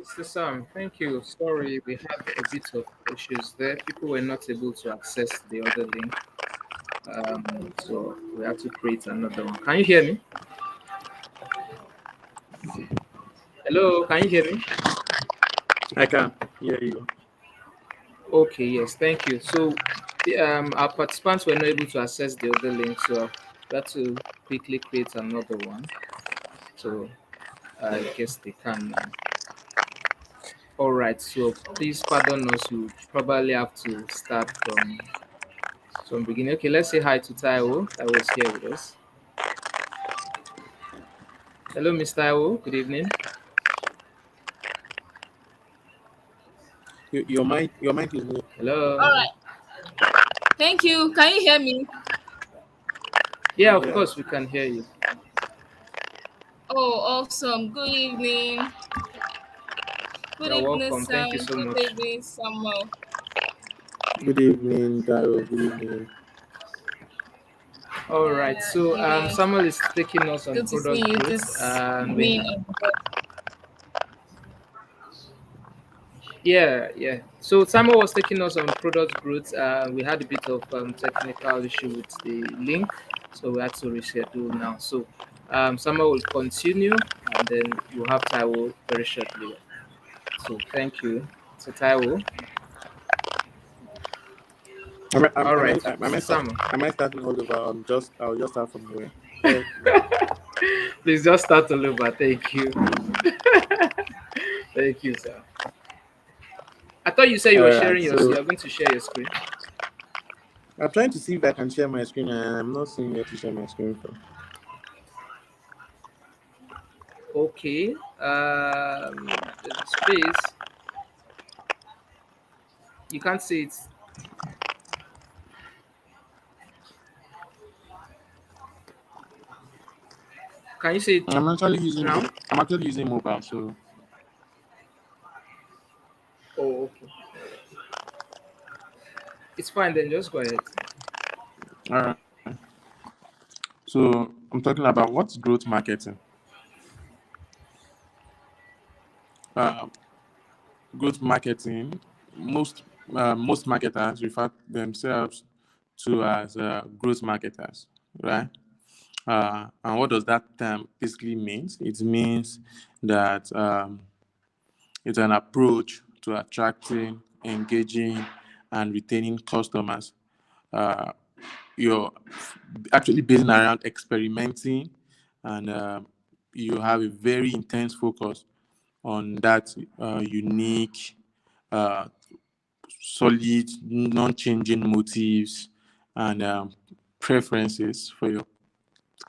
Mr. Sam, thank you. Sorry, we had a bit of issues there. People were not able to access the other link, so we had to create another one. Can you hear me? Hello, can you hear me? I can hear you. Okay, yes, thank you. So, our participants were not able to access the other link, so we had to quickly create another one. So, I guess they can now. All right, so please pardon us. We probably have to start from beginning. Okay, let's say hi to Taiwo. Taiwo is here with us. Hello, Miss Taiwo. Good evening. Your mic is low. Hello. All right. Thank you. Can you hear me? Yeah, of course Yes. we can hear you. Oh, awesome. Good evening. Good You're evening, welcome. Thank you Sam. so Good much. evening, Samuel. Good evening, Taiwo. Good evening. All right. So Evening. Samuel is taking us on Good to see product you growth, this and we evening. yeah. So Samuel was taking us on product growth. We had a bit of technical issue with the link, so we had to reschedule now. So Samuel will continue, and then we'll have Taiwo very shortly. So thank you. So Taiwo. Am I, am, All am I, right, am I, Mr. start, Samuel. am I starting all over? I'll just start from where. Yeah. Please just start all over. Thank you. Thank you, sir. I thought you said you were All right. sharing your. So You are going to share your screen. I'm trying to see if I can share my screen, and I'm not seeing where to share my screen from. Okay. There's a space. You can't see it. Can you see it I'm actually using now? I'm actually using mobile. So Oh, okay. It's fine then. Just go ahead. all right. So I'm talking about what's growth marketing. Uh, Growth marketing. Most marketers refer themselves to as growth marketers, right? And what does that term basically means? It means that it's an approach to attracting, engaging, and retaining customers. Uh, you're actually based around experimenting, and you have a very intense focus on that unique, uh, solid, non-changing motives and preferences for your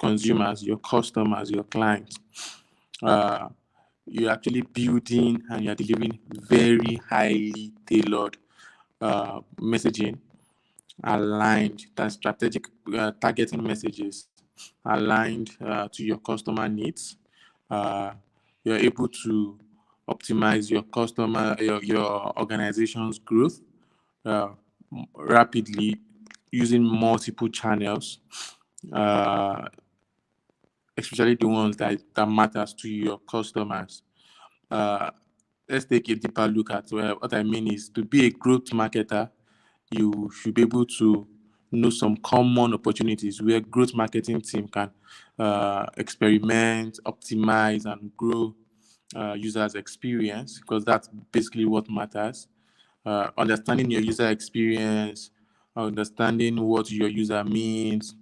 consumers, your customers, your clients. Uh, you're actually building and you're delivering very highly tailored messaging aligned, that strategic targeting messages aligned to your customer needs. Uh, you're able to optimize your organization's growth uh, rapidly using multiple channels, uh, especially the ones that matters to your customers. Uh, let's take a deeper look at what I mean is to be a growth marketer, you should be able to know some common opportunities where growth marketing team can experiment, optimize, and grow users' experience, because that's basically what matters. Understanding your user experience, understanding what your user means,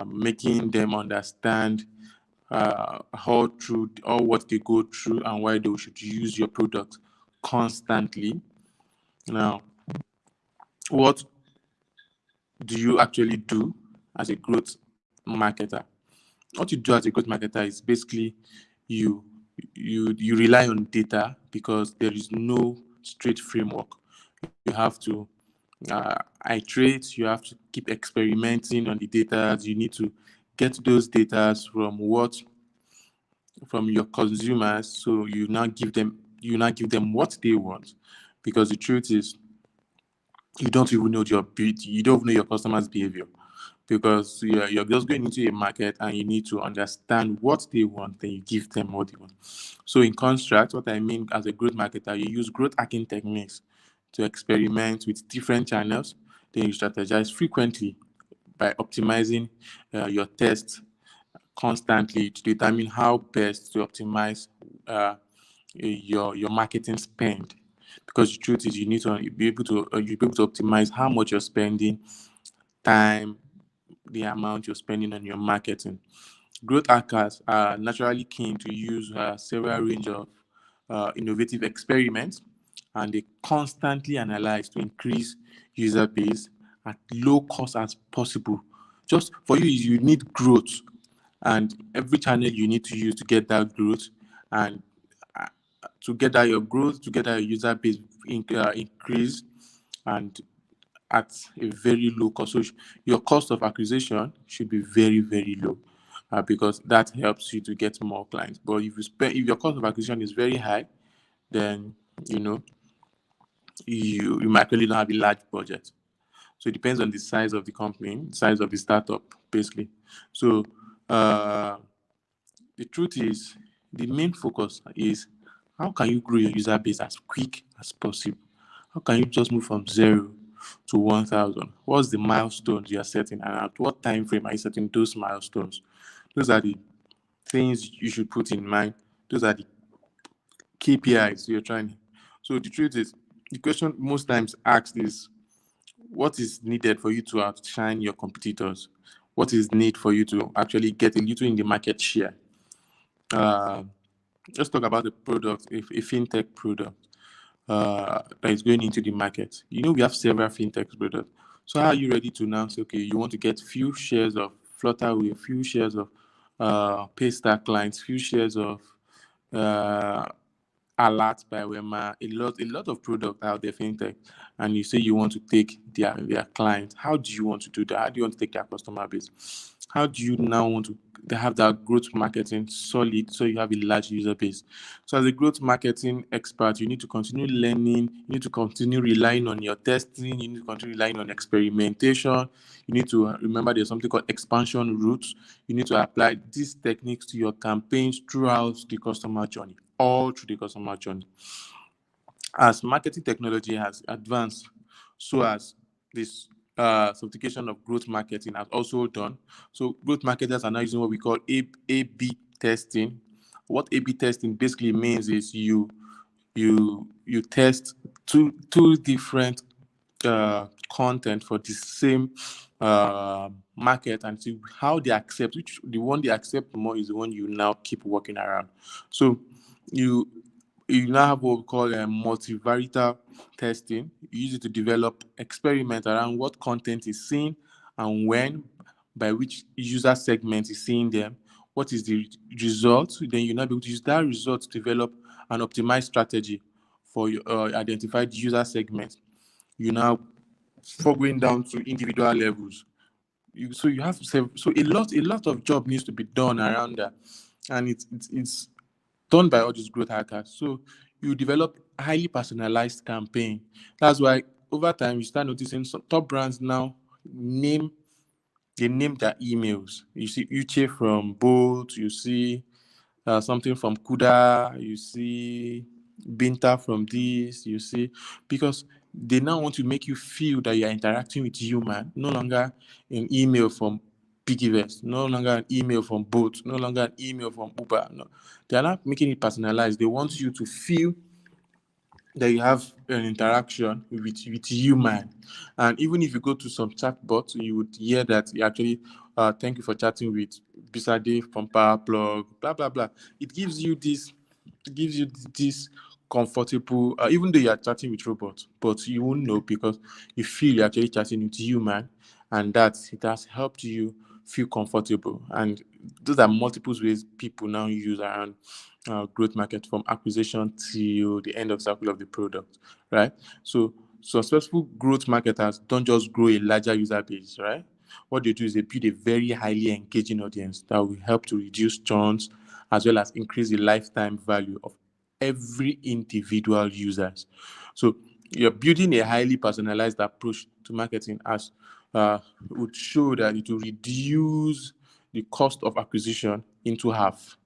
making them understand how through or what they go through and why they should use your product constantly. Now, what do you actually do as a growth marketer? What you do as a growth marketer is basically you you rely on data because there is no straight framework. You have to iterate, you have to keep experimenting on the data. You need to get those data from your consumers, so you now give them what they want, because the truth is you don't even know your customers' behavior. because you're just going into a market and you need to understand what they want, then you give them what they want. So in construct, what I mean as a growth marketer, you use growth hacking techniques to experiment with different channels. Then you strategize frequently by optimizing your tests constantly to determine how best to optimize your marketing spend. Because the truth is, you need to be able to optimize how much you're spending, time, the amount you're spending on your marketing. Growth hackers are naturally keen to use several range of innovative experiments, and they constantly analyze to increase user base at low cost as possible. Just for you, you need growth, and every channel you need to use to get that growth, and uh, to get that your growth, to get that your user base increase, and at a very low cost. So your cost of acquisition should be very, very low, because that helps you to get more clients. But if your cost of acquisition is very high, then you know you might really not have a large budget. So it depends on the size of the company, the size of the startup, basically. So the truth is, the main focus is how can you grow your user base as quick as possible? How can you just move from 0 to 1,000? What's the milestones you are setting, and at what time frame are you setting those milestones? Those are the things you should put in mind. Those are the KPIs you're trying. So the truth is, the question most times asked is, what is needed for you to outshine your competitors? What is needed for you to actually get a little in the market share? Uh, let's talk about the product, a fintech product that is going into the market. We have several fintech products. So how are you ready to now say, okay, you want to get few shares of Flutterwave, few shares of Paystar clients, few shares of uh, Alert by Wema, a lot of product out there, fintech, and you say you want to take their client. How do you want to do that? How do you want to take their customer base? How do you now want to have that growth marketing solid so you have a large user base? So as a growth marketing expert, you need to continue learning, you need to continue relying on your testing, you need to continue relying on experimentation, you need to remember there's something called expansion routes. You need to apply these techniques to your campaigns throughout the customer journey, all through the customer journey. As marketing technology has advanced, so as this sophistication of growth marketing has also done. So growth marketers are now using what we call A/B testing. What A/B testing basically means is you test two different content for the same market and see how they accept. Which the one they accept more is the one you now keep working around. So you you now have what we call multivariate testing. You use it to develop experiment around what content is seen and when, by which user segment is seeing them, what is the result. Then you now be able to use that result to develop an optimized strategy for your identified user segment. You now going down to individual levels. So you have so a lot of job needs to be done around that, and it's done by all these growth hackers. So you develop highly personalized campaign. That's why over time you start noticing some top brands now name they name their emails. You see Uche from Bolt, you see something from Kuda, you see Binta from this, you see, because they now want to make you feel that you are interacting with human, no longer an email from Piggyvest, no longer an email from Bolt, no longer an email from Uber. No, they are not making it personalized. They want you to feel that you have an interaction with human. And even if you go to some chatbots, you would hear that you actually thank you for chatting with Bisade from Powerplug, blah blah blah. It gives you this comfortable, even though you are chatting with robots, but you won't know because you feel you're actually chatting with human, and that it has helped you feel comfortable. And those are multiple ways people now use around growth market, from acquisition till the end of cycle of the product, right? So successful growth marketers don't just grow a larger user base, right? What they do is they build a very highly engaging audience that will help to reduce churns as well as increase the lifetime value of every individual users. So you're building a highly personalized approach to marketing as would show that it will reduce the cost of acquisition into half.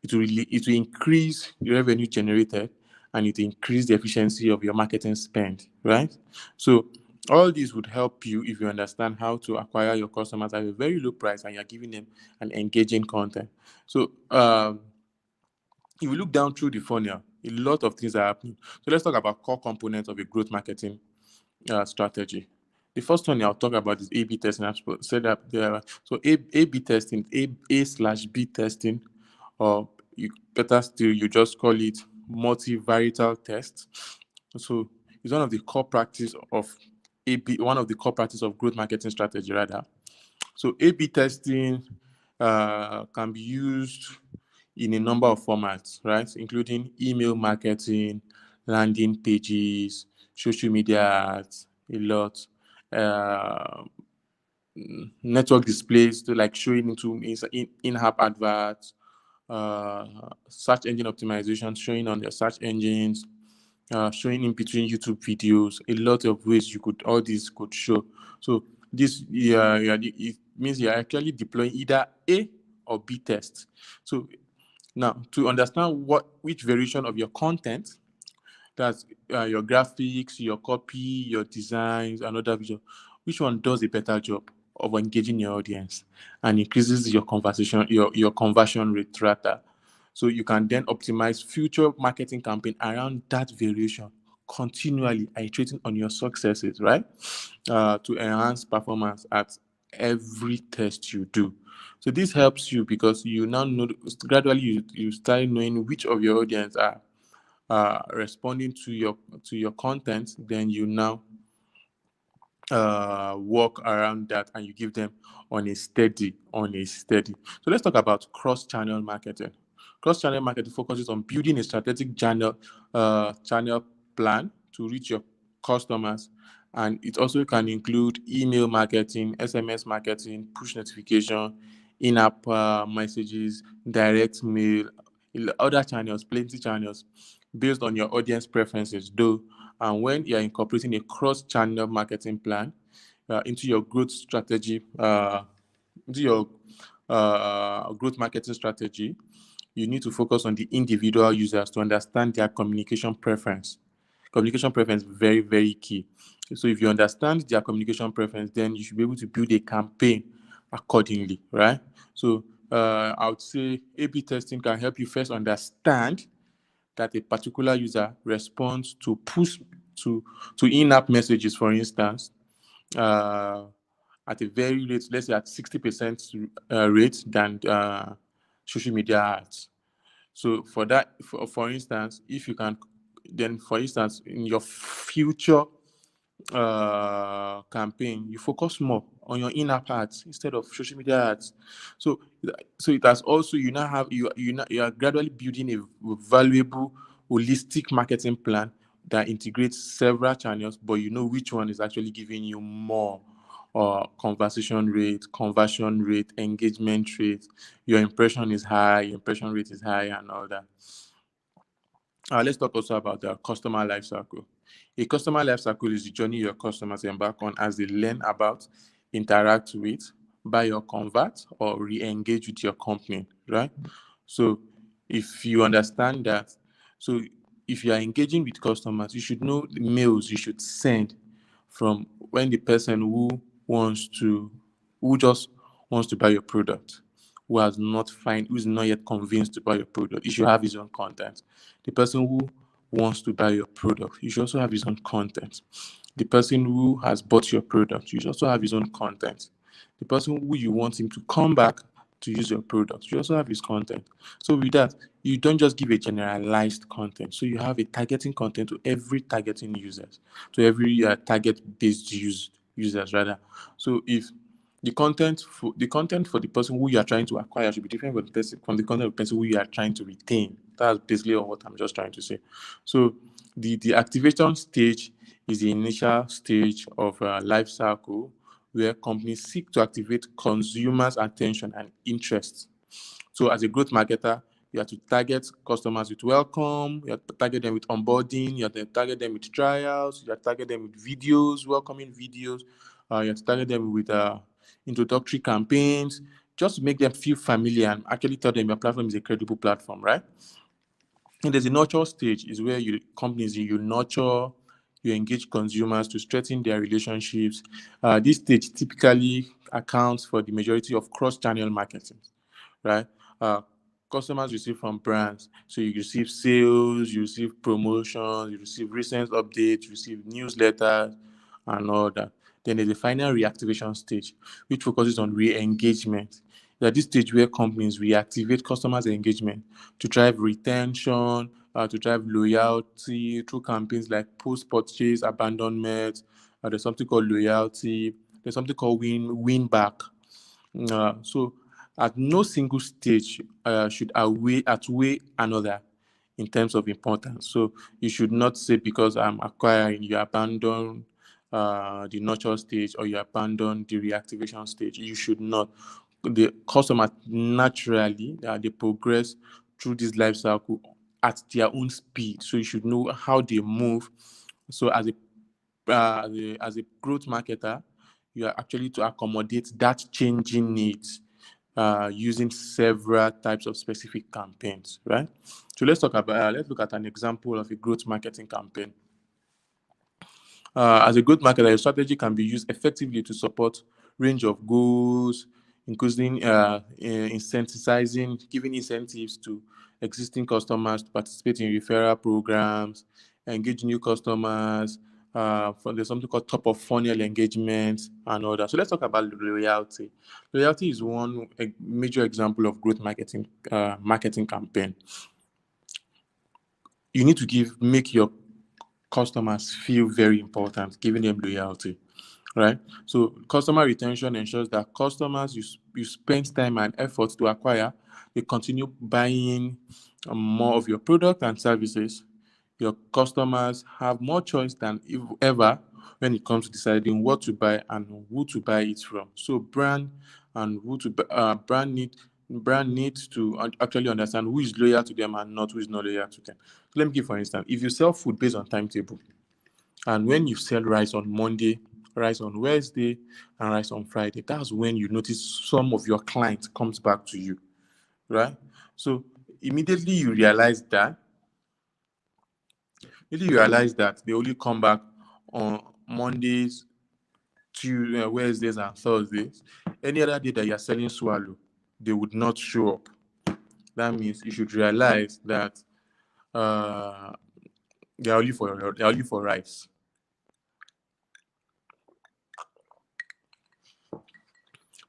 It will increase the revenue generated, and it will increase the efficiency of your marketing spend, right? So all this would help you if you understand how to acquire your customers at a very low price and you're giving them an engaging content. So if you look down through the funnel, a lot of things are happening. So let's talk about core components of a growth marketing strategy. The first one I'll talk about is A/B testing. I've said that there. So A/B testing, A/B testing, or you better still, you just call it multivariate test. So it's one of the core practice of one of the core practice of growth marketing strategy, rather. So A/B testing can be used in a number of formats, right? Including email marketing, landing pages, social media ads, a lot. Uh, Network displays, to like showing into in-app adverts, search engine optimization, showing on your search engines, showing in between YouTube videos. A lot of ways all these could show. So this, it means you're actually deploying either A or B test. So now, to understand which variation of your content, that's your graphics, your copy, your designs, and other visual, which one does a better job of engaging your audience and increases your conversion rate, rather. So you can then optimize future marketing campaign around that variation, continually iterating on your successes, right? To enhance performance at every test you do. So this helps you because you now know, gradually you start knowing which of your audience are responding to your content. Then you now work around that, and you give them on a steady. So let's talk about cross-channel marketing. Cross-channel marketing focuses on building a strategic channel plan to reach your customers, and it also can include email marketing, SMS marketing, push notification, in-app messages, direct mail, other channels, plenty channels, based on your audience preferences, though. And when you're incorporating a cross-channel marketing plan into your growth strategy, into your growth marketing strategy, you need to focus on the individual users to understand their communication preference. Communication preference is very, very key. So if you understand their communication preference, then you should be able to build a campaign accordingly, right? So I would say A/B testing can help you first understand that a particular user responds to in-app messages, for instance, at a very rate, let's say at 60% rate than social media ads. So for that, for instance, if you can, then for instance, in your future campaign, you focus more on your in-app ads instead of social media ads. So it has also, you now have, you are gradually building a valuable holistic marketing plan that integrates several channels, but you know which one is actually giving you more conversion rate, engagement rate, your impression rate is high, and all that. Let's talk also about the customer life cycle. A customer life cycle is the journey your customers embark on as they learn about, interact with, buy or convert, or re-engage with your company, right? So if you understand that, so if you are engaging with customers, you should know the mails you should send from when the person who just wants to buy your product, who is not yet convinced to buy your product, he should have his own content. The person who wants to buy your product, you should also have his own content. The person who has bought your product, you should also have his own content. The person who you want him to come back to use your product, you also have his content. So with that, you don't just give a generalized content. So you have a targeting content to every targeting users, to every target-based users rather. So if the content for the person who you are trying to acquire should be different from the content of the person who you are trying to retain. That's basically what I'm just trying to say. So the activation stage is the initial stage of a life cycle where companies seek to activate consumers' attention and interest. So as a growth marketer, you have to target customers with welcome, you have to target them with onboarding, you have to target them with trials, you have to target them with videos, welcoming videos, You have to target them with introductory campaigns, just to make them feel familiar and actually tell them your platform is a credible platform, right? And there's a nurture stage, is where you nurture, you engage consumers to strengthen their relationships. This stage typically accounts for the majority of cross-channel marketing, right? Uh, Customers receive from brands, so you receive sales, you receive promotions, you receive recent updates, you receive newsletters, and all that. Then there's the final reactivation stage, which focuses on re-engagement. At this stage where companies reactivate customers' engagement to drive retention, to drive loyalty through campaigns like post-purchase abandonment. There's something called loyalty. There's something called win back. So at no single stage should outweigh another in terms of importance. So you should not say because I'm acquiring, you abandon the nurture stage or you abandon the reactivation stage. You should not. The customer naturally they progress through this life cycle at their own speed. So you should know how they move. So as a growth marketer, you are actually to accommodate that changing needs using several types of specific campaigns, right? So let's look at an example of a growth marketing campaign. As a growth marketer, your strategy can be used effectively to support range of goals, including incentivizing, giving incentives to existing customers to participate in referral programs, engage new customers. There's something called top of funnel engagement and all that. So let's talk about loyalty. Loyalty is one major example of growth marketing campaign. You need to make your customers feel very important, giving them loyalty, right? So customer retention ensures that customers you spend time and effort to acquire, they continue buying more of your product and services. Your customers have more choice than ever when it comes to deciding what to buy and who to buy it from. So brand needs to actually understand who is loyal to them and not who is not loyal to them. So let me give for instance, if you sell food based on timetable, and when you sell rice on Monday, rice on Wednesday, and rice on Friday, that's when you notice some of your clients comes back to you, right? So immediately you realize that they only come back on Mondays, Tuesdays, Wednesdays, and Thursdays. Any other day that you're selling swallow, they would not show up. That means you should realize that uh, they're only for rice.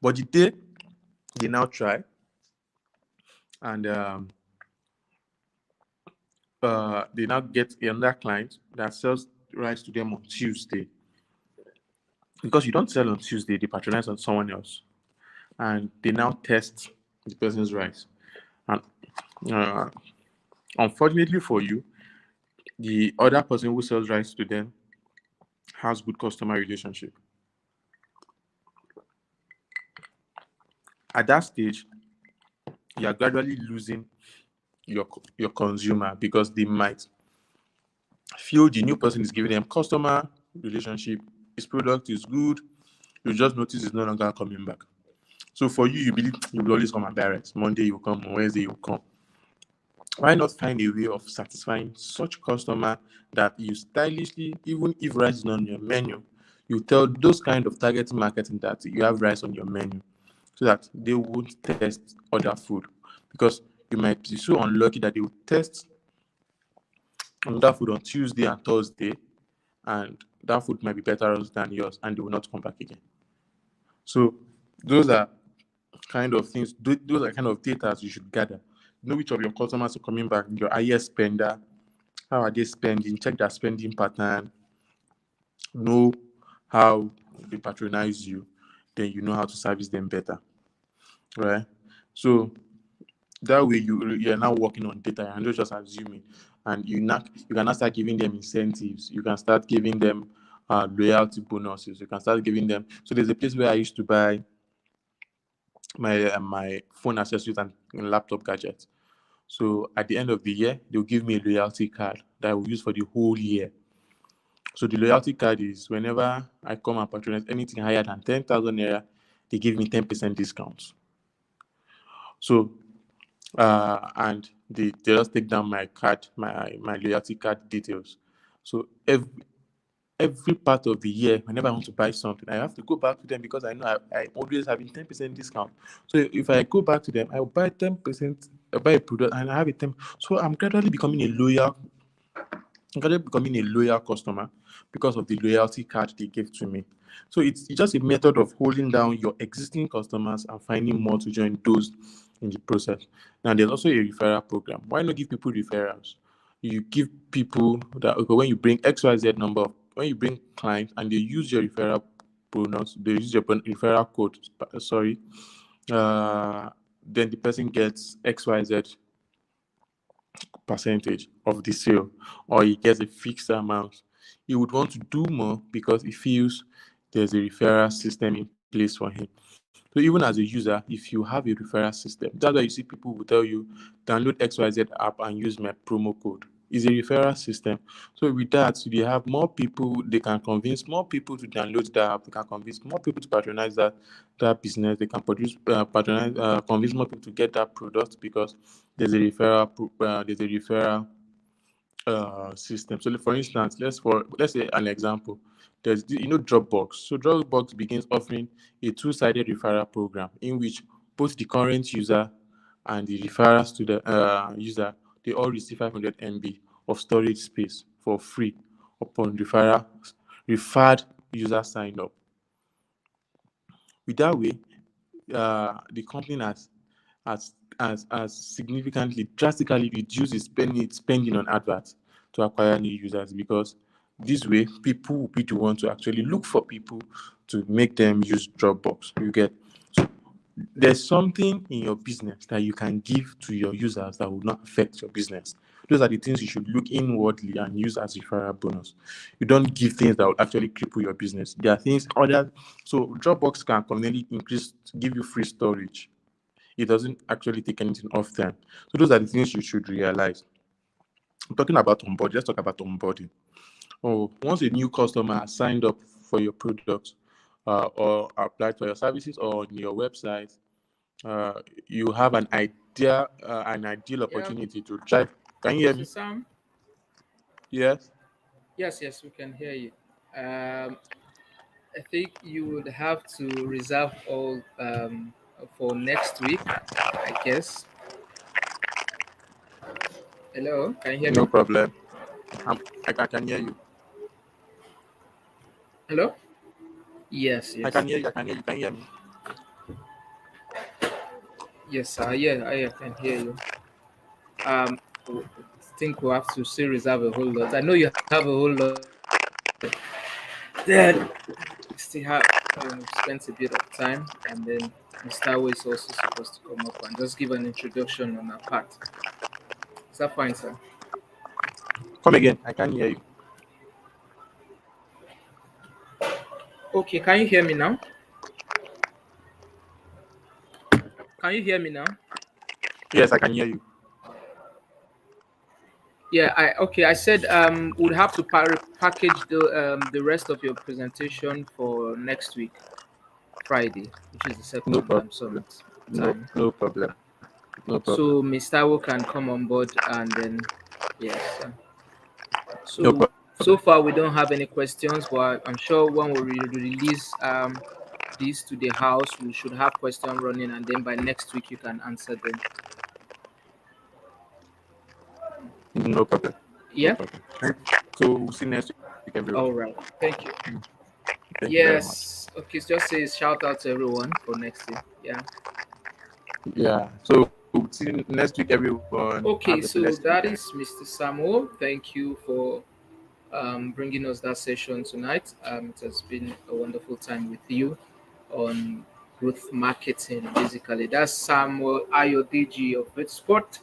But the day they now try and they now get another client that sells rice to them on Tuesday, because you don't sell on Tuesday, they patronize on someone else, and they now test the person's rice. And uh, unfortunately for you, the other person who sells rice to them has good customer relationship. At that stage, you are gradually losing your consumer because they might feel the new person is giving them customer relationship, his product is good, you just notice it's no longer coming back. So for you, you believe you will always come and buy rice. Monday you come, on Wednesday you come. Why not find a way of satisfying such customer that you stylishly, even if rice is not on your menu, you tell those kind of targeting marketing that you have rice on your menu so that they won't test other food, because you might be so unlucky that they will test another food on Tuesday and Thursday, and that food might be better than yours, and they will not come back again. So those are kind of things, those are kind of data you should gather. Know which of your customers are coming back, your highest spender, how are they spending, check their spending pattern, know how they patronize you, then you know how to service them better, right? So that way you're now working on data and not just assuming, and you can now start giving them incentives, you can start giving them loyalty bonuses, you can start giving them. So there's a place where I used to buy my phone accessories and laptop gadgets. So at the end of the year, they'll give me a loyalty card that I will use for the whole year. So the loyalty card is whenever I come and patronize anything higher than 10,000 naira, they give me 10% discount. So and they just take down my card, my loyalty card details. So every part of the year, whenever I want to buy something, I have to go back to them because I know I always having 10% discount. So if I go back to them, I will buy 10%, I buy a product and I have a 10. So I'm gradually becoming a loyal customer because of the loyalty card they gave to me. So it's just a method of holding down your existing customers and finding more to join those in the process. Now there's also a referral program. Why not give people referrals? You give people that, okay, when you bring XYZ number of, when you bring clients and they use your referral bonus, they use your referral code, sorry, uh, then the person gets XYZ percentage of the sale, or he gets a fixed amount. He would want to do more because he feels there's a referral system in place for him. So even as a user, if you have a referral system, that's why you see people will tell you download XYZ app and use my promo code. It's a referral system. So with that, they have more people, they can convince more people to download that app, they can convince more people to patronize that business, they can convince more people to get that product because there's a referral system. So for instance, let's say an example. There's Dropbox. So Dropbox begins offering a two-sided referral program in which both the current user and the referrals to the user, they all receive 500 MB of storage space for free upon referred user sign up. With that way, the company has significantly, drastically reduced its spending on adverts to acquire new users, because this way people will be the one to actually look for people to make them use Dropbox. You get, so there's something in your business that you can give to your users that will not affect your business. Those are the things you should look inwardly and use as referral bonus. You don't give things that will actually cripple your business. There are things other. So Dropbox can conveniently give you free storage. It doesn't actually take anything off them. So those are the things you should realize. Talking about onboarding, let's talk about onboarding. Oh, once a new customer has signed up for your product, or applied for your services or on your website, you have an ideal Yeah, opportunity to drive. Can you hear Mr. me? Sam. Yes. Yes, yes, we can hear you. I think you would have to reserve all for next week, I guess. Hello, can you hear No me? problem. I can hear you. Hello? Yes, I can yes, hear you. I can hear you. Can you hear me? yes. Yeah, I can hear you. I think we'll have to still reserve a whole lot. I know you have a whole lot. Then we still have spent a bit of time, and then Mr. Taiwo is also supposed to come up and just give an introduction on our part. Is that fine, sir? Come again. I can hear you. Okay, can you hear me now? Can you hear me now? Yes, I can hear you. Yeah, I said we'll have to package the rest of your presentation for next week, Friday, which is the No second problem. summit No, time. no problem. No problem. So Mr. Taiwo can come on board, and then yes. No So problem. so far we don't have any questions, but I'm sure when we release these to the house, we should have question running, and then by next week you can answer them. No problem. No Yeah. problem. So we'll see next week, everyone. All right. Thank you. Thank you very much. Yes. Okay. Just say shout out to everyone for next week. Yeah. Yeah. So we'll see next week, everyone. Have a Okay. blessed So that weekend. is Mr. Samuel. Thank you for bringing us that session tonight. It has been a wonderful time with you on growth marketing. Basically, that's Samuel Adedeji of Sport.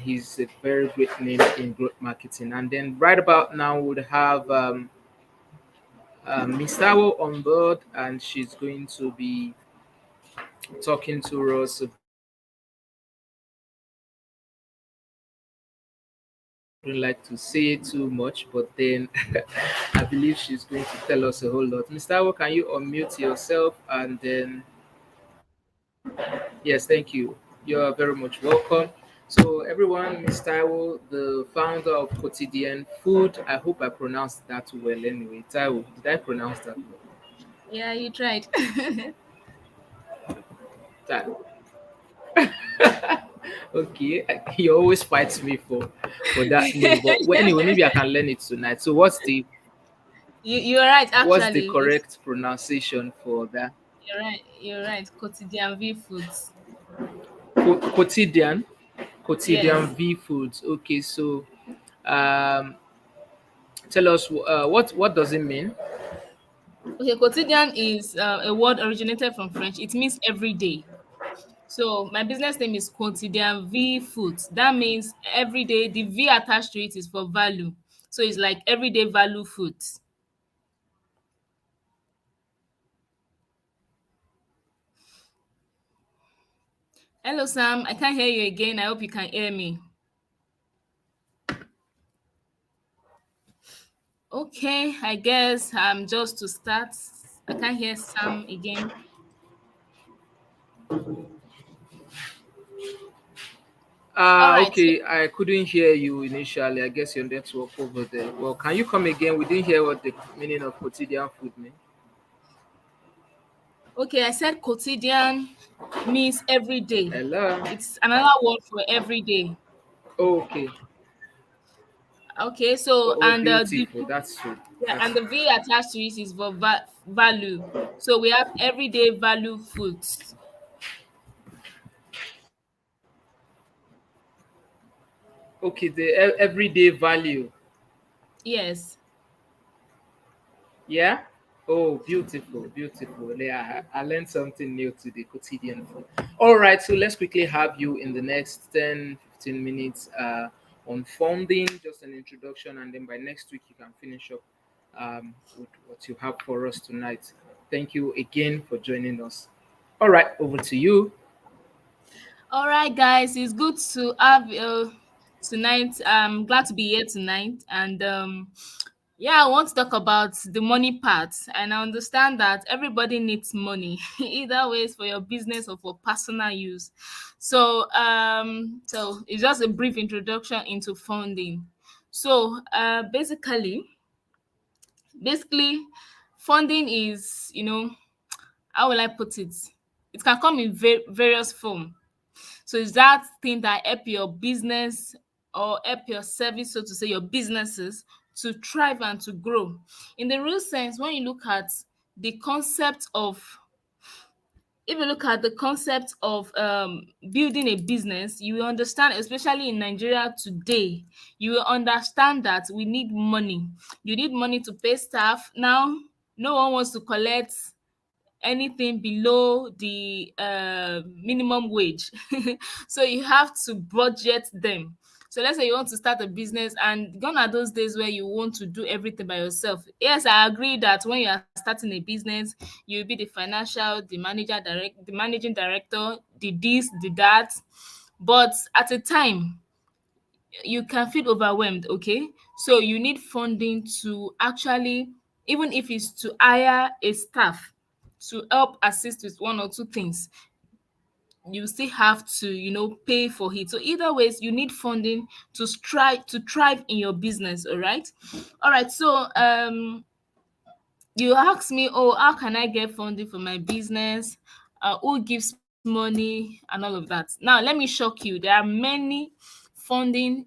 He's a very great name in growth marketing. And then right about now, we would have Miss Awo on board, and she's going to be talking to us wouldn't like to say too much, but then I believe she's going to tell us a whole lot. Mr. Awo, can you unmute yourself and then yes, thank you. You're very much welcome. So, everyone, Ms. Taiwo, the founder of Quotidian Food. I hope I pronounced that well anyway. Taiwo, did I pronounce that well? Yeah, you tried. Taiwo. Okay, he always fights me for that name. But well, anyway, maybe I can learn it tonight. So, You're right. what's the Actually, it's correct pronunciation for that? you're right. You're right. Quotidian V foods. Quotidian, Quotidian Yes. V Foods. Okay, so um, tell us what does it mean? Okay. Quotidian is a word originated from French. It means every day. So my business name is Quotidian V Foods. That means every day. The V attached to it is for value. So it's like everyday value foods. Hello, Sam. I can't hear you again. I hope you can hear me. Okay, I guess just to start. I can't hear Sam again. All right. So, Okay, I couldn't hear you initially. I guess your network over there. Well, can you come again? We didn't hear what the meaning of quotidian food mean. okay, I said quotidian means every day. Hello. It's another word for every day. Okay. Okay, so Oh, beautiful. That's true. yeah, That's and the V attached to it is for value. So we have everyday value foods. okay. The everyday value. Yes. Yeah. Oh, beautiful, beautiful. Yeah, I learned something new today. Quotidian food. All right. So let's quickly have you in the next 10, 15 minutes on funding, just an introduction, and then by next week you can finish up with what you have for us tonight. Thank you again for joining us. All right, over to you. All right, guys, it's good to have tonight. I'm glad to be here tonight, and yeah, I want to talk about the money part. And I understand that everybody needs money, either ways for your business or for personal use. So it's just a brief introduction into funding. So basically, funding is, how will I put it? It can come in various form. So it's that thing that help your business or help your service, so to say, your businesses to thrive and to grow. In the real sense, when you look at the concept of if you look at the concept of building a business, you will understand, especially in Nigeria today, you will understand that we need money. You need money to pay staff. Now, no one wants to collect anything below the minimum wage. So you have to budget them. So let's say you want to start a business, and gone are those days where you want to do everything by yourself. Yes, I agree that when you are starting a business, you'll be the financial, the managing director, the this, the that. But at a time, you can feel overwhelmed, okay? So you need funding to actually, even if it's to hire a staff to help assist with one or two things, you still have to, pay for it. So either ways, you need funding to strive to thrive in your business, all right. So you ask me, oh, how can I get funding for my business? Who gives money and all of that? Now, let me shock you. There are many funding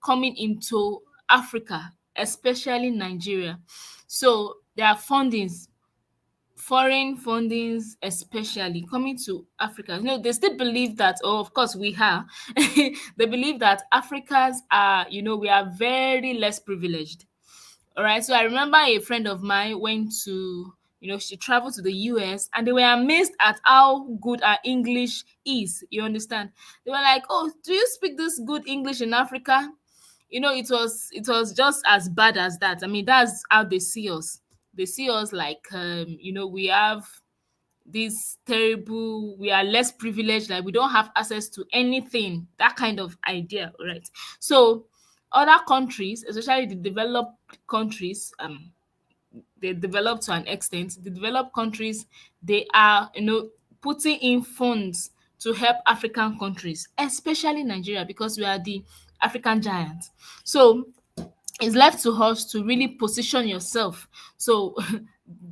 coming into Africa, especially Nigeria. So there are fundings, foreign fundings especially coming to Africa. They still believe that, oh, of course we are. They believe that Africans are, we are very less privileged. All right. So I remember a friend of mine went to, she traveled to the US, and they were amazed at how good our English is. You understand? They were like, oh, do you speak this good English in Africa? It was just as bad as that. I mean, that's how they see us. They see us like, we have this terrible, we are less privileged, like we don't have access to anything, that kind of idea, right? So Other countries, especially the developed countries, they develop to an extent. The developed countries, they are, putting in funds to help African countries, especially Nigeria, because we are the African giant. So it's left to us to really position yourself. So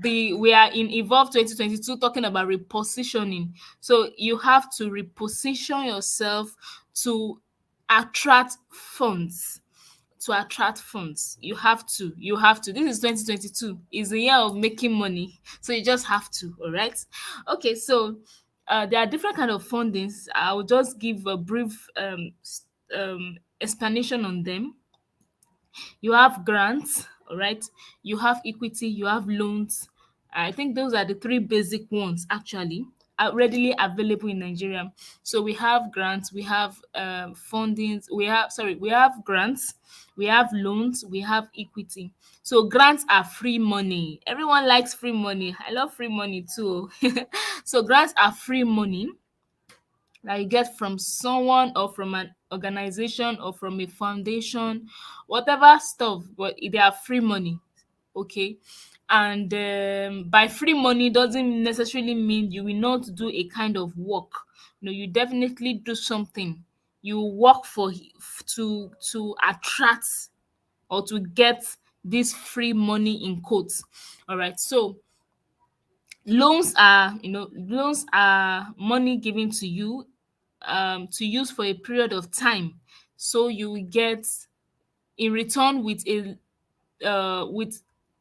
the we are in Evolve 2022 talking about repositioning. So you have to reposition yourself to attract funds. To attract funds, you have to this is 2022, is the year of making money, so you just have to. All right. Okay, so there are different kind of fundings. I will just give a brief explanation on them. You have grants, all right, you have equity, you have loans. I think those are the three basic ones actually are readily available in Nigeria. So we have grants, we have fundings, we have grants, we have loans, we have equity. So grants are free money. Everyone likes free money. I love free money too. So grants are free money that you get from someone or from an organization or from a foundation, whatever stuff, but they are free money. Okay. And by free money doesn't necessarily mean you will not do a kind of work. You definitely do something. You work to attract or to get this free money in quotes. All right. So loans are money given to use for a period of time, so you will get in return with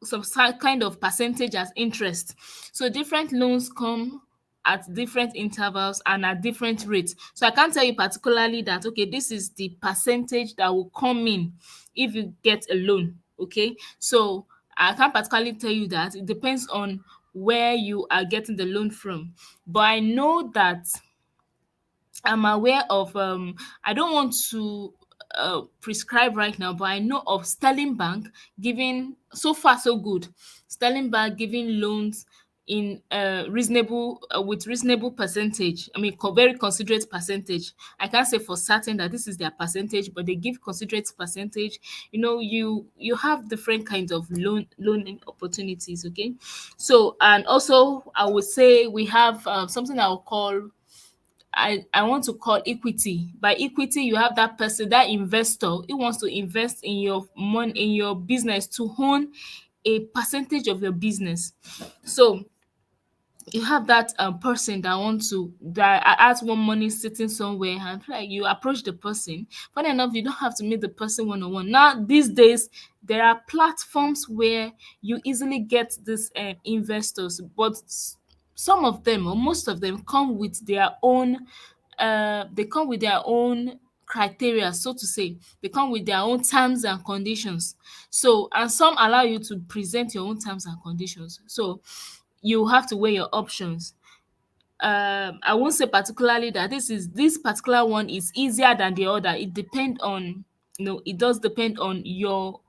some kind of percentage as interest. So different loans come at different intervals and at different rates. So I can't tell you particularly that okay, this is the percentage that will come in if you get a loan. Okay, so I can't particularly tell you that. It depends on where you are getting the loan from. But I know that I'm aware of I don't want to prescribe right now, but I know of Sterling Bank giving, so far so good. Sterling Bank giving loans in reasonable with reasonable percentage. I mean, very considerate percentage. I can't say for certain that this is their percentage, but they give considerate percentage. You have different kinds of loaning opportunities. Okay, so and also I would say we have something I will call I want to call equity. By equity, you have that person, that investor who wants to invest in your money, in your business, to own a percentage of your business. So you have that person that has one money sitting somewhere, and like you approach the person. Funny enough, you don't have to meet the person one on one. Now these days, there are platforms where you easily get these investors, but some of them or most of them come with their own criteria, so to say. They come with their own terms and conditions. So, and some allow you to present your own terms and conditions. So you have to weigh your options. I won't say particularly that this particular one is easier than the other. It depends on, it does depend on your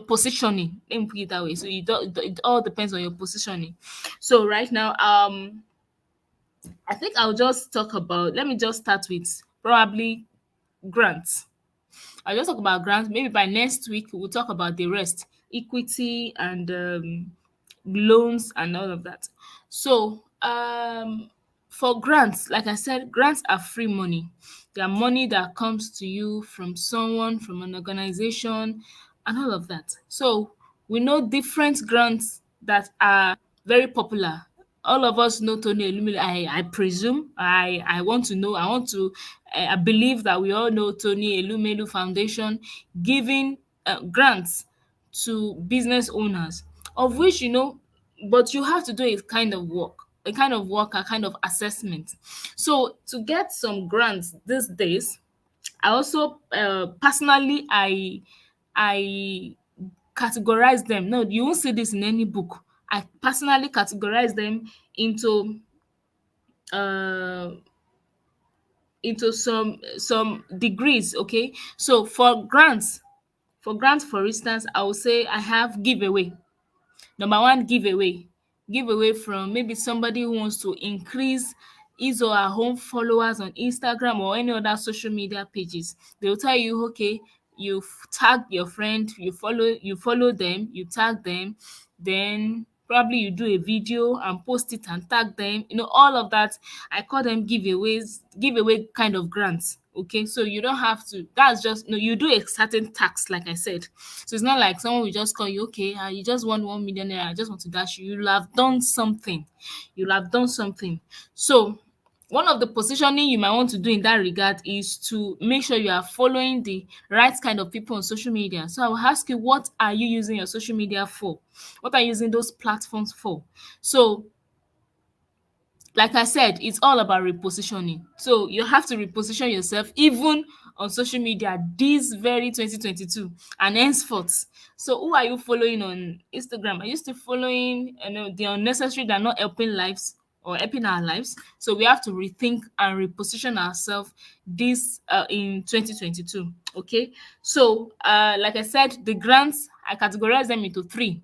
positioning. Let me put it that way. So it all depends on your positioning. So right now, I think I'll just talk about. Let me just start with probably grants. I'll just talk about grants. Maybe by next week we'll talk about the rest, equity and loans and all of that. So for grants, like I said, grants are free money. They are money that comes to you from someone, from an organization, and all of that. So we know different grants that are very popular. All of us know Tony Elumelu. I presume. I want to know. I believe that we all know Tony Elumelu Foundation giving grants to business owners, of which but you have to do a kind of assessment. So to get some grants these days, I also personally I categorize them. No, you won't see this in any book. I personally categorize them into uh into some degrees. Okay, so for grants, for instance, I will say I have giveaway. Number one, giveaway. Giveaway from maybe somebody who wants to increase his or her own followers on Instagram or any other social media pages. They will tell you, okay, tag your friend, you follow them, you tag them, then probably you do a video and post it and tag them, all of that. I call them giveaway kind of grants. Okay, so you don't have to, that's just, no, you do a certain tax, like I said. So it's not like someone will just call you, okay, you just want 1 million naira, I just want to dash you. You'll have done something. You'll have done something. So one of the positioning you might want to do in that regard is to make sure you are following the right kind of people on social media. So I will ask you, what are you using your social media for? What are you using those platforms for? So like I said, it's all about repositioning. So you have to reposition yourself even on social media this very 2022 and henceforth. So who are you following on Instagram? Are you still following the unnecessary that are not helping lives or helping our lives? So we have to rethink and reposition ourselves this in 2022. Okay. So like I said, the grants, I categorize them into three.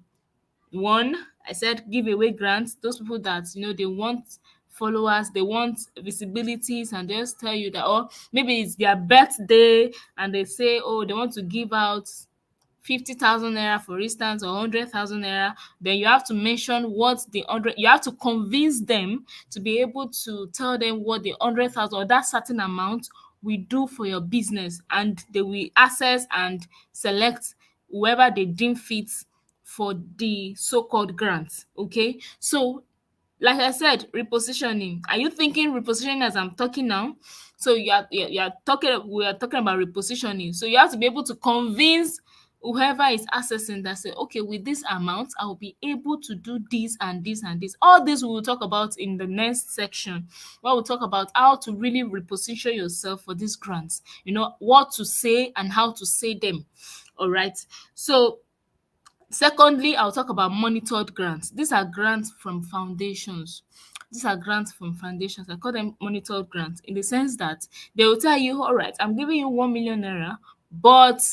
One, I said giveaway grants. Those people that they want followers, they want visibilities, and they just tell you that, or maybe it's their birthday and they say, oh, they want to give out 50,000 naira, for instance, or 100,000 naira. Then you have to mention what the 100, you have to convince them to be able to tell them what the 100,000 or that certain amount will do for your business, and they will access and select whoever they deem fit for the so-called grant. Okay, so like I said, repositioning. Are you thinking repositioning as I'm talking now? So you are talking. We are talking about repositioning. So you have to be able to convince whoever is accessing that, say, okay, with this amount, I will be able to do this and this and this. All this we will talk about in the next section, where we'll talk about how to really reposition yourself for these grants. What to say and how to say them. All right. So secondly, I'll talk about monitored grants. These are grants from foundations. These are grants from foundations. I call them monitored grants in the sense that they will tell you, all right, I'm giving you 1 million naira, but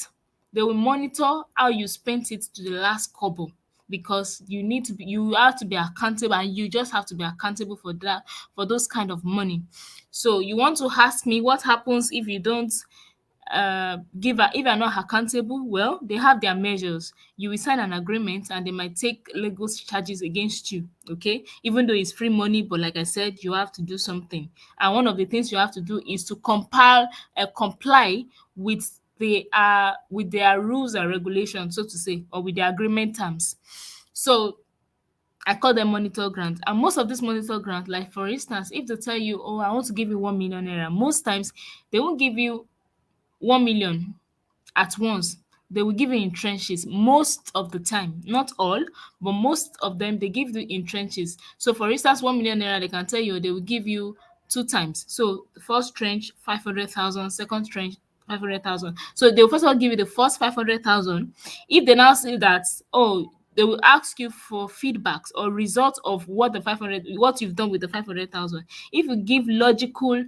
they will monitor how you spent it to the last kobo, because you have to be accountable, and you just have to be accountable for that, for those kind of money. So you want to ask me what happens if you don't if you're not accountable. Well, they have their measures. You will sign an agreement and they might take legal charges against you. Okay, even though it's free money, but like I said, you have to do something. And one of the things you have to do is to comply with their rules and regulations, so to say, or with their agreement terms. So I call them monitor grants. And most of these monitor grants, like for instance, if they tell you, oh, I want to give you 1 million naira, most times they won't give you 1 million at once. They will give you in trenches most of the time. Not all, but most of them, they give you in trenches. So for instance, 1 million naira, they can tell you they will give you two times. So the first trench, 500,000, second trench, 500,000. So they will first of all give you the first 500,000. If they now say that, oh, they will ask you for feedbacks or results of what you've done with the 500,000. If you give logical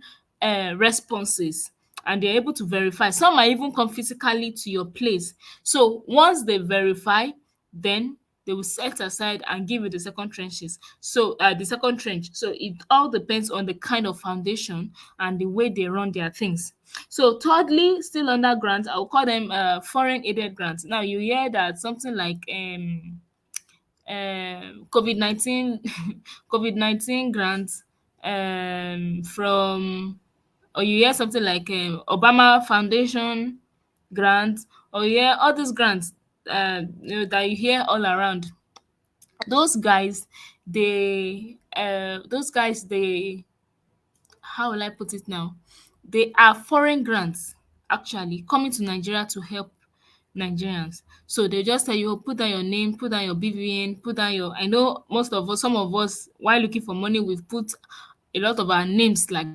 responses, and they're able to verify. Some might even come physically to your place. So once they verify, then they will set aside and give you the second trenches. So the second trench. So it all depends on the kind of foundation and the way they run their things. So thirdly, still under grants, I'll call them foreign aided grants. Now you hear that something like COVID-19 COVID-19 grants from, or you hear something like Obama Foundation grant, or you hear all these grants that you hear all around. Those guys, they how will I put it now? They are foreign grants actually coming to Nigeria to help Nigerians. So they just tell you, "Oh, put down your name, put down your BVN, put down your." I know most of us, some of us, while looking for money, we've put a lot of our names like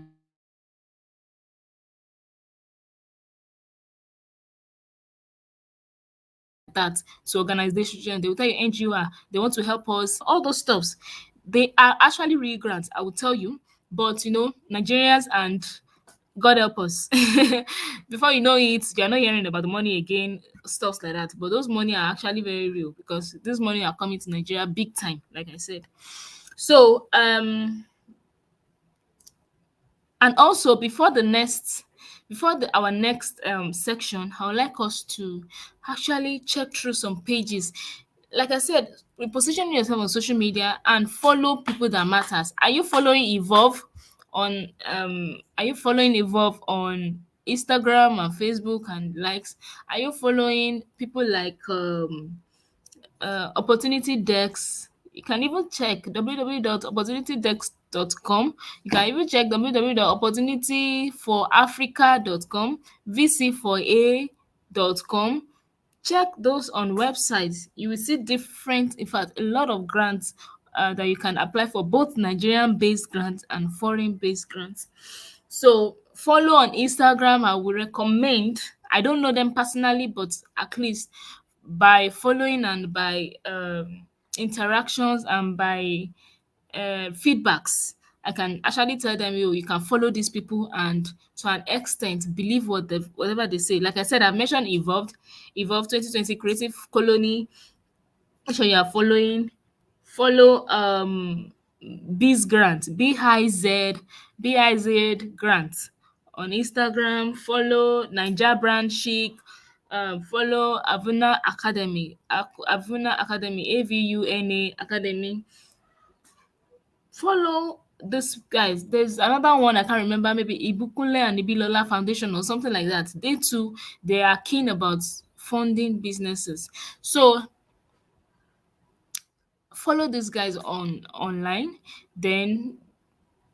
that. So they will tell you, "Oh, put down your BVN, put down your NGOs, to organization." They will tell you NGO, they want to help us, all those stuffs. They are actually real grants, I will tell you. But Nigerians and God help us. Before you know it, you're not hearing about the money again, stuff like that. But those money are actually very real, because this money are coming to Nigeria big time, like I said. So and also Before our next section, I would like us to actually check through some pages. Like I said, reposition yourself on social media and follow people that matters. Are you following Evolve on Instagram and Facebook and likes? Are you following people like opportunity decks? You can even check www.opportunitydex.com. You can even check www.opportunityforafrica.com, vc4a.com. Check those on websites. You will see different, in fact, a lot of grants that you can apply for, both Nigerian based grants and foreign based grants. So follow on Instagram. I would recommend. I don't know them personally, but at least by following and by interactions and by feedbacks, I can actually tell them, you can follow these people and to an extent believe whatever they say. Like I said, I've mentioned Evolve 2020 Creative Colony. Make sure you are following. Follow Biz Grant, BIZ Grant on Instagram. Follow Niger Brand Chic. Follow Avuna Academy, AVUNA Academy. Follow this guys. There's another one I can't remember, maybe Ibukunle and Ibilola Foundation or something like that. They too, they are keen about funding businesses. So follow these guys on online. Then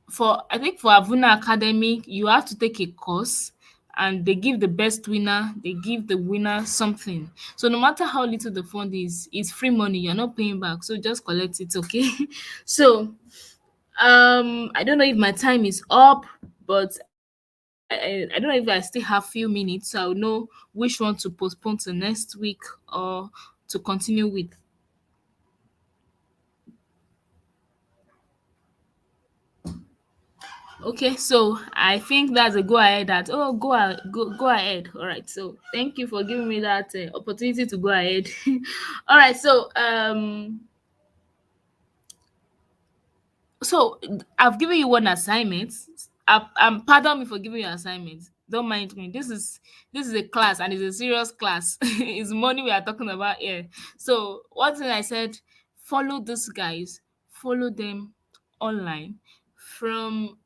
for, I think for Avuna Academy, you have to take a course and they give the best winner, they give the winner something. So no matter how little the fund is, it's free money, you're not paying back. So just collect it, okay? So I don't know if my time is up, but I don't know if I still have few minutes, so I'll know which one to postpone to next week or to continue with. Okay, so I think that's a go ahead. That go ahead. All right. So thank you for giving me that opportunity to go ahead. All right. So I've given you one assignment. Pardon me for giving you assignment. Don't mind me. This is a class and it's a serious class. It's money we are talking about here. So one thing I said, follow these guys, follow them online from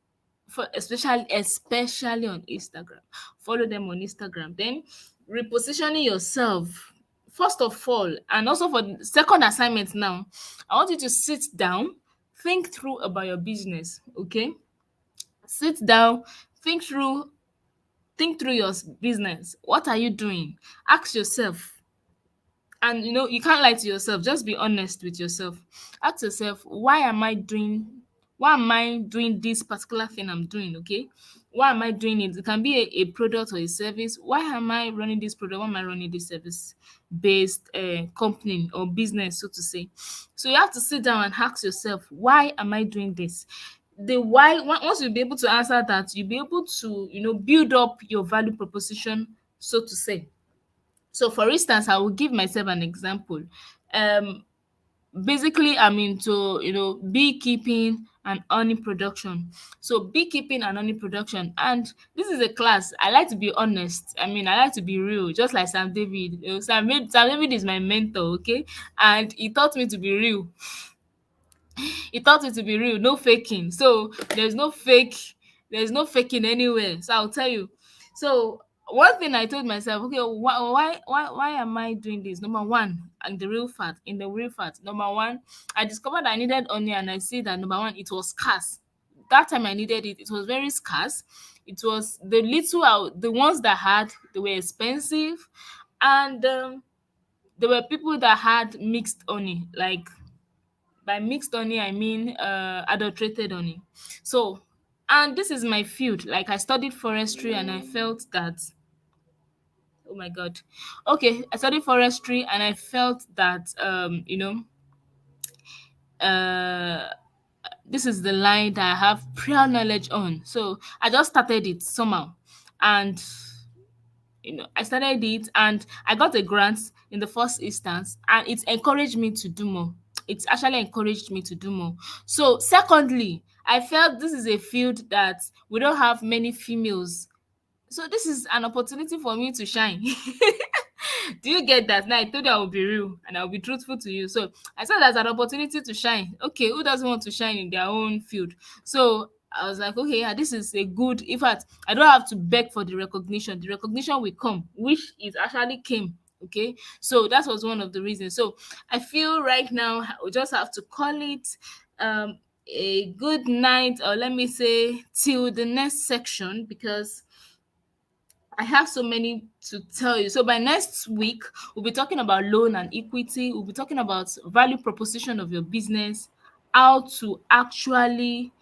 for especially on Instagram. Follow them on Instagram. Then repositioning yourself. First of all, and also for the second assignment now, I want you to sit down, think through about your business, okay? Sit down, think through think through your business. What are you doing? Ask yourself, and you can't lie to yourself. Just be honest with yourself. Ask yourself, why am I doing this particular thing I'm doing? Okay, why am I doing it? It can be a product or a service. Why am I running this product? Why am I running this service based company or business, so to say? So you have to sit down and ask yourself, why am I doing this? The why, once you'll be able to answer that, you'll be able to build up your value proposition, so to say. So for instance, I will give myself an example. Um, Basically, I'm into beekeeping and honey production. So beekeeping and honey production, and this is a class. I like to be honest. I like to be real, just like Sam David. Sam David is my mentor, okay, and he taught me to be real. He taught it to be real, no faking. So there's no faking anywhere. So I'll tell you. So one thing I told myself, okay, why am I doing this? Number one, and the real fact. Number one, I discovered I needed honey, and I see that number one, it was scarce. That time I needed it, it was very scarce. It was the ones that had, they were expensive, and there were people that had mixed honey, like by mixed honey, I mean adulterated honey. So, and this is my field. Like I studied forestry, and I felt that, oh my god, okay, I studied forestry, and I felt that uh, this is the line that I have prior knowledge on. So I just started it somehow, and I started it and I got a grant in the first instance, and it encouraged me to do more. It actually encouraged me to do more. So, secondly, I felt this is a field that we don't have many females So this is an opportunity for me to shine. Do you get that? Now I told you I will be real and I'll be truthful to you. So I said that's an opportunity to shine. Okay, who doesn't want to shine in their own field? So I was like, okay, yeah, this is a good. In fact, I don't have to beg for the recognition. The recognition will come, which is actually came. Okay, so that was one of the reasons. So I feel right now we just have to call it a good night, or let me say till the next section, because I have so many to tell you. So by next week, we'll be talking about loan and equity. We'll be talking about value proposition of your business, how to actually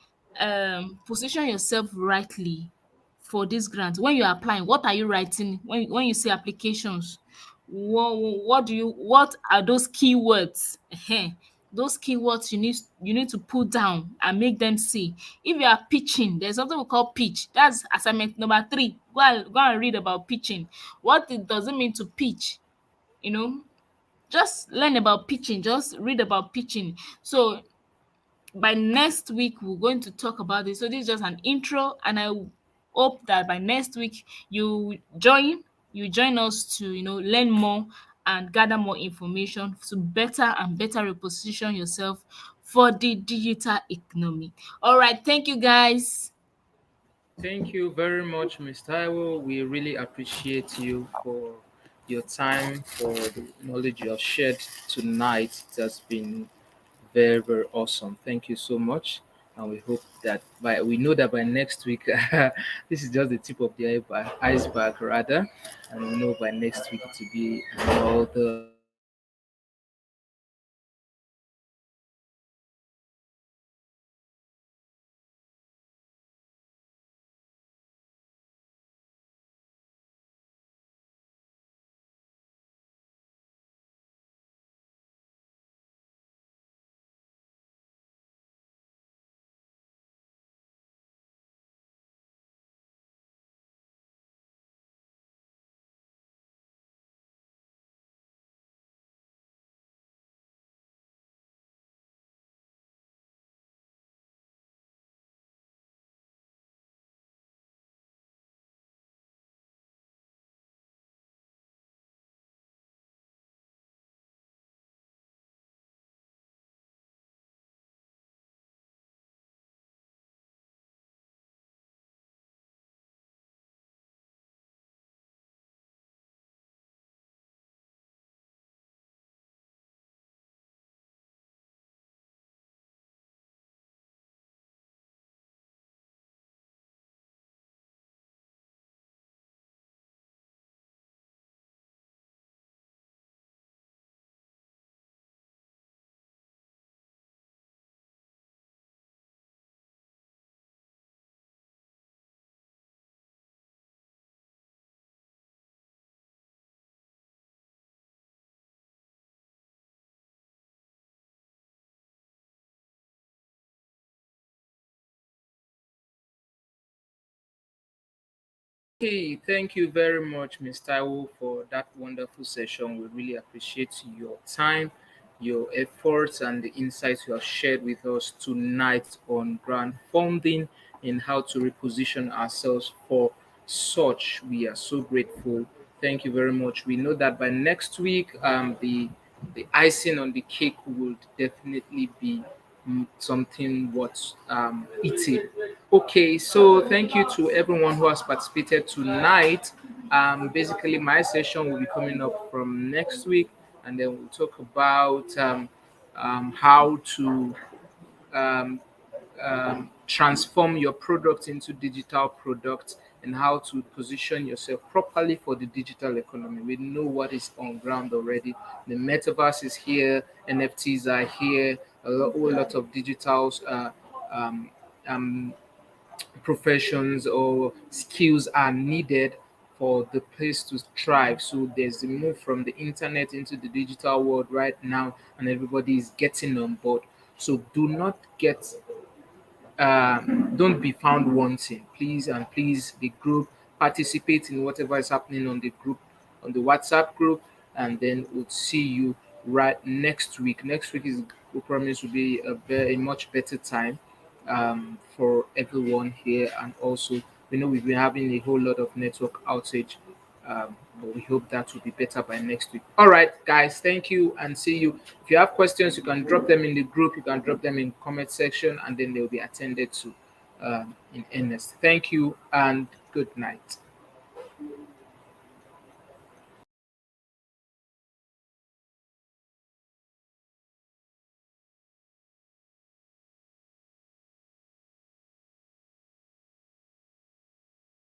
position yourself rightly for this grant. When you're applying, what are you writing? When you say applications, what are those keywords? Those keywords you need to put down and make them see. If you are pitching, there's something we call pitch. That's assignment number 3. Go and read about pitching. What it doesn't mean to pitch, you know. Just learn about pitching. Just read about pitching. So by next week we're going to talk about this. So this is just an intro, and I hope that by next week you join us to learn more and gather more information to better and better reposition yourself for the digital economy. All right, thank you guys. Thank you very much, Ms. Taiwo. We really appreciate you for your time, for the knowledge you have shared tonight. It has been very, very awesome. Thank you so much. And we hope that we know that by next week, this is just the tip of the iceberg, rather. And we know by next week to be another Okay, thank you very much, Ms. Taiwo, for that wonderful session. We really appreciate your time, your efforts, and the insights you have shared with us tonight on grant funding and how to reposition ourselves for such. We are so grateful. Thank you very much. We know that by next week, the icing on the cake would definitely be something worth eating. Okay, so thank you to everyone who has participated tonight. Basically, my session will be coming up from next week, and then we'll talk about how to um, transform your product into digital product and how to position yourself properly for the digital economy. We know what is on ground already. The metaverse is here, NFTs are here, whole lot of digital um, um, professions or skills are needed for the place to thrive. So there's a move from the internet into the digital world right now, and everybody is getting on board. So don't be found wanting. Please and please, the group, participate in whatever is happening on the group, on the WhatsApp group, and then we'll see you right next week. Next week is we promise will be a much better time for everyone here, and also We know we've been having a whole lot of network outage, but we hope that will be better by next week. All right, guys, thank you and see you. If you have questions, you can drop them in the group. You can drop them in comment section, and then they'll be attended to in earnest. Thank you and good night.